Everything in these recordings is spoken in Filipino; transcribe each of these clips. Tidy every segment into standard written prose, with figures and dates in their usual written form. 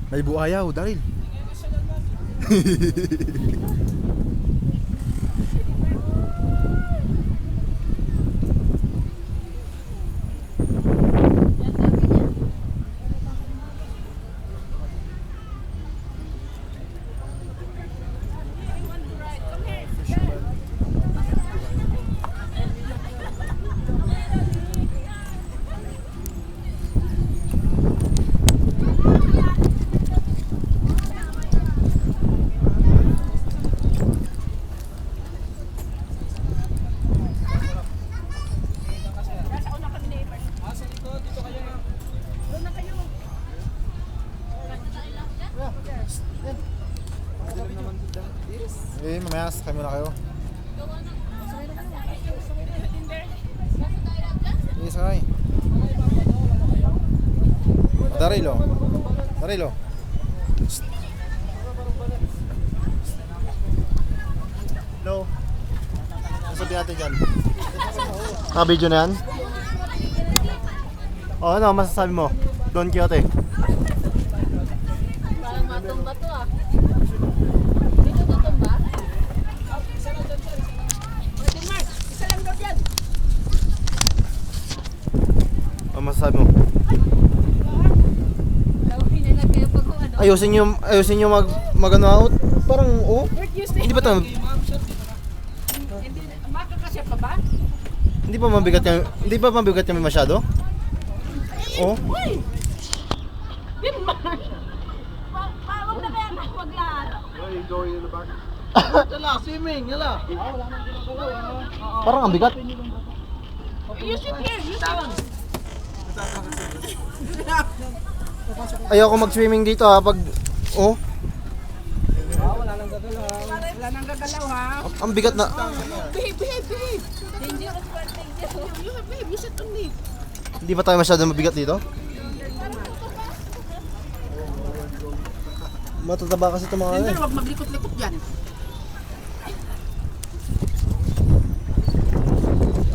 May buayaw, Daryl. Eh, mamaya sakay muna kayo. Sige, sakay. Darilo. Darilo. Hello. Nasabi natin dyan. Naka-video na yan? O, ano masasabi mo? Don Quixote. Parang matumba to ah. Dito tutumba? Mark, isa lang daw dyan. Ano masasabi mo? Hinalag kayo pag ano. Ayusin nyo mag-ano out. Parang, oh. Hindi ba ito? Makakasya pa ba? Hindi ba mabigat yung masyado? Oh. Uy! Di ba? Huwag na kaya wag lahat. Yala, swimming, yala. Parang ang bigat. You sit here, you sit. Ayoko mag-swimming dito ha pag oh. Wala nang gagalaw ha. Ang bigat na. Behave. Dangerous part, dangerous. You sit on me. Hindi ba tayo masyado mabigat dito? Matataba kasi itong mga ano. Huwag maglikot-likot dyan.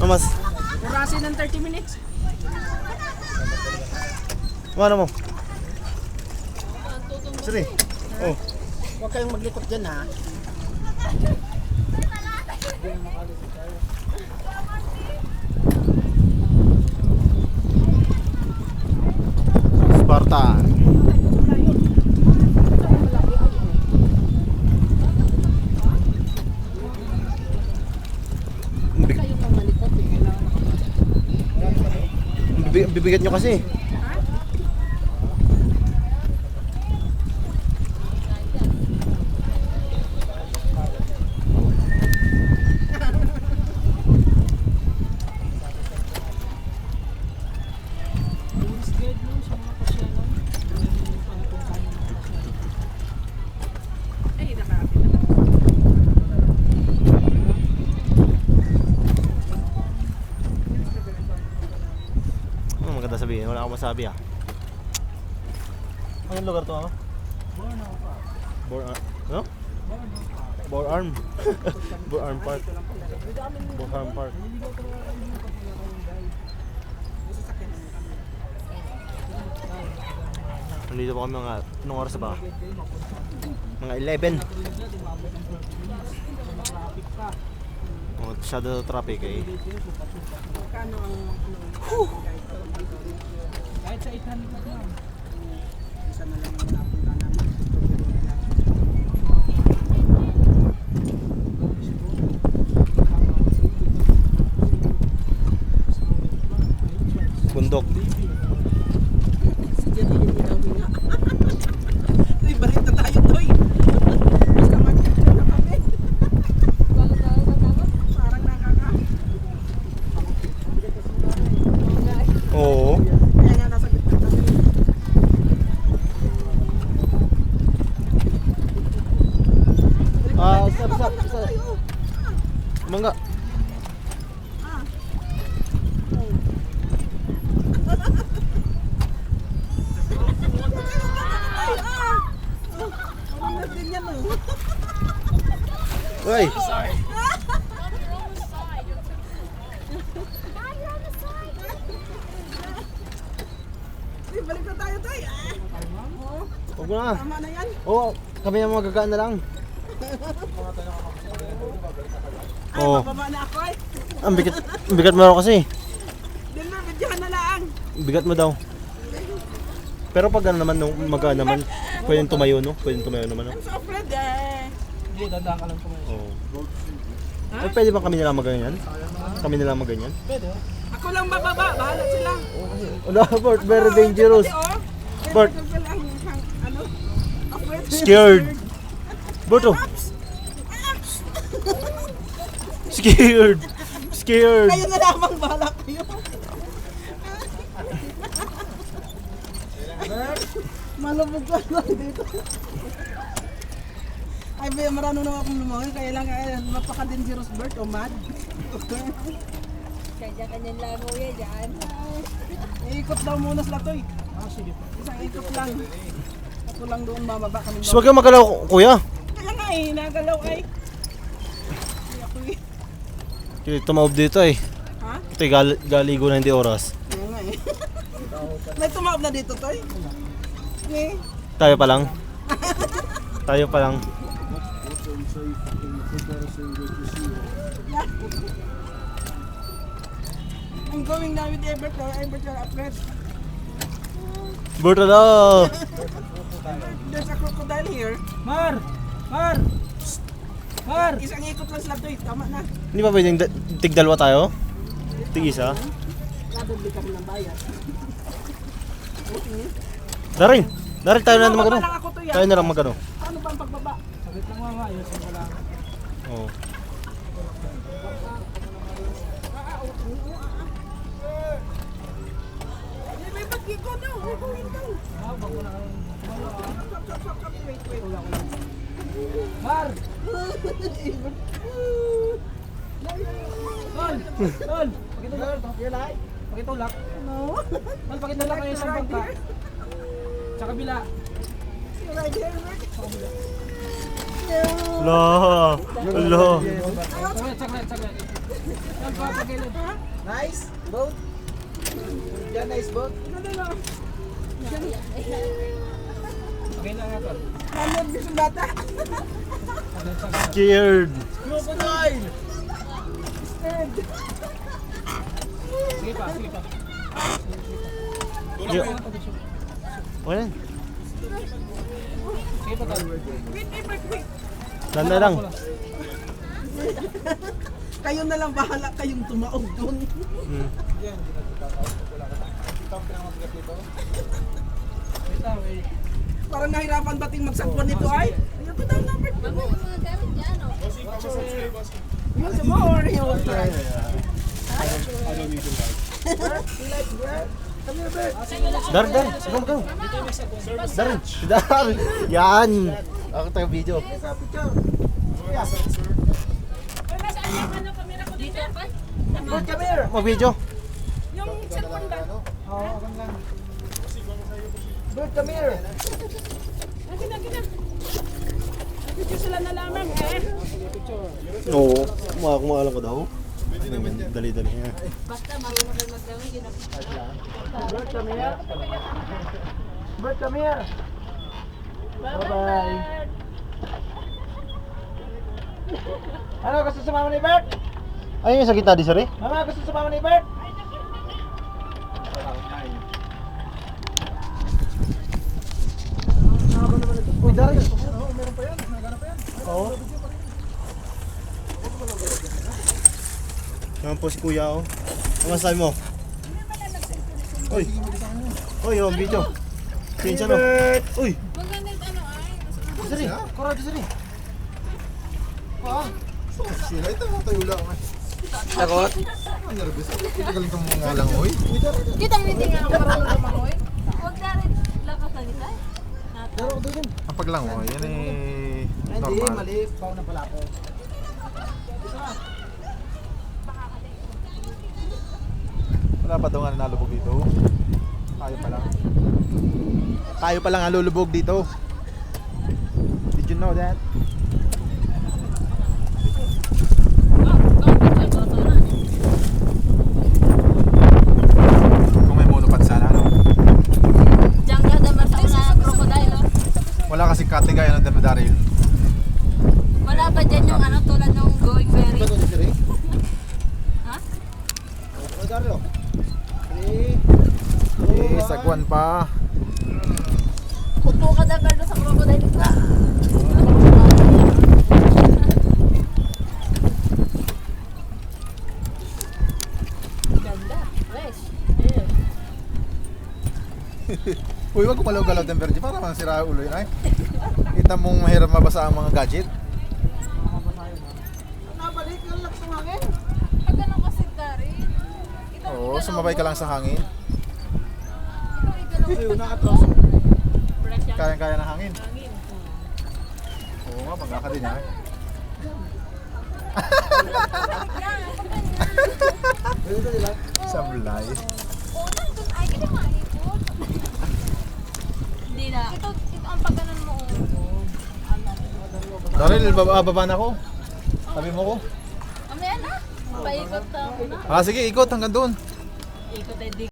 Mas. Kurasin ng 30 minutes. Ano mo? Sige. Oh. Huwag kayong maglikot dyan ha. Spartan. Bibigat nyo kasi. Maganda sabihin, wala akong masabi ah. Anong lugar to ah? Ano? Borearm. Borearm Park. Borearm Park. Nandito pa kami mga, anong oras ba? Mga 11. Masyado traffic eh. Kahit sa 800 lang. Isa na lang yung napunta namin. Bundok. Si Jerry hindi daw hinga. Uy, balik na tayo, Toy. Basta mag-ito na kami. Parang nakaka. Oo. Kaya nga nasa gitna kami. Stop. Mangga. Uy. Sorry. Balik na tayo. tayo tayo. Oo, Huwag mo na. tama na yan. Oo, kami na magagaan na lang. Ay, Oo. mababa na ako eh. Ang bigat mo raw kasi. Denver, bidyahan na lang. Bigat mo daw. Pero pag ano naman, nung magaan naman, pwedeng tumayo, no? Pwedeng tumayo naman, no? I'm so afraid eh. Hindi, dadaan ka lang kumain. Oo. Ay, pwede ba kami nila maganyan? Kami nila maganyan? Pwede, oh. Ako lang bababa, bahala sila. Wala, Bert, very dangerous. Bert. Ano? Afraid. Scared. Bert, oh. Scared. Scared. Kayo na lamang, bahala kayo. Malubog ko lang dito. Ay, marunong naman akong lumangoy, kaya lang mapaka-dangerous bird o mad. Kaya kanyan lang mo yan dyan. Iikot daw muna sila to eh. Sige. Isang ikot lang. Ako lang doon bababa kami So, wag kang magalaw, kuya. Kaya nga eh, nagalaw ay. Ay, ako eh. Kaya tumaob dito eh. Ha? Ito'y galigo na hindi oras. Kaya nga eh. May tumawag na dito to eh. Eh. Tayo pa lang. Tayo pa lang. Yeah. I'm going now with Ebert. Ebert are afraid. Bert, ala. There's a crocodile here. Mar! Mar! Mar! Isang ikot lang sila to eh. Tama na. Hindi ba pwedeng tigdalwa tayo? Tig-isa? Nabubli kami ng bayad. Darin! Darin tayo na Bababa magano. lang ako to yan. Tayo na lang magano. Paano ba ang pagbaba? Saglit lang mga ayusin ko lang. Oo. May bagyo ko daw. We're going down. Ah, bago na kayo. Stop. Wait. Mar! Tol! Tol! Pakitulak. Pakitulak. No. Tol, pakitulak kayo sa bangka. Sa kabila. Right here, Ebert. Ala. Ala. Saglit. Tol, papagilid. Nice boat. Yeah, nice boat. Pakilid nga, Tol. Nervous yung bata. Saglit. Scared. Crocodile. Scared. Sige pa. Yeah. Wala. Sige pa, Tol. Wait, wait. Landa lang. Kayo na lang bahala kayong tumaog doon. Hmm. Wait. Parang nahirapan bating magsagwan nito ay. Ayun to daw number 2. Mga gamit dyan, oh. You want some more or you want to try? Dar. Sige magano. Darin. Darin. Yan. Ako tayo video. Ay, nasaan yung ano, kamera ko dito? Mag-video. Yung cellphone ba? Gina. Picture sila na lamang eh. Oo. Kumakalang ko daw. Dali-dali. Basta marunong kayo magdawin, Bert, come here. Bye-bye. Ano, gusto sumama ni Bert? Ayun yung sa gitna di sari? Mama, gusto sumama ni Bert? Uy, Darin. Meron pa yan. Nagana pa yan. Oo. Naman po si kuya, oh. Ano masasabi mo? Uy! Uy, oh, video. Pinsan, oh. Uy! Maganda yung ano ay. Sari! Korado, sari! Sila ito mga tayo lang. Takot? Ang nervous. Itagal itong mga lang, oy. Kitang hindi nga ako marunong lumangoy. Huwag na rin lakas na nita. Ang paglangoy, yan eh normal. Pao na pala ako. Wala pa daw nga nalubog dito. Tayo pa lang. Tayo pa lang ang lulubog dito. Did you know that? Kung may monopod sana, no? Diyan ka Sagwan pa. Upo ka na pero sa crocodile ka. Ganda. Fresh. Yeah. Uy, wag kumalaw-galaw din, Virgie. Para mang sira ulo yun ay. Kita mong mahirap mabasa ang mga gadget. Nabalik ka lang sa hangin. Pag ganun kasi Dari. Oo, sumabay ka lang sa hangin. Ayun, nakatroso. Kayang-kaya ng hangin. Oo nga, magkaka din ay. Sablay. Ay, hindi maipot. Hindi na. Ito ang pagganon mo. Daryl, baba na ako. Sabi mo ko. Amaya na. Paikot na ako na. Ah, sige, ikot hanggang doon. Ikot ay di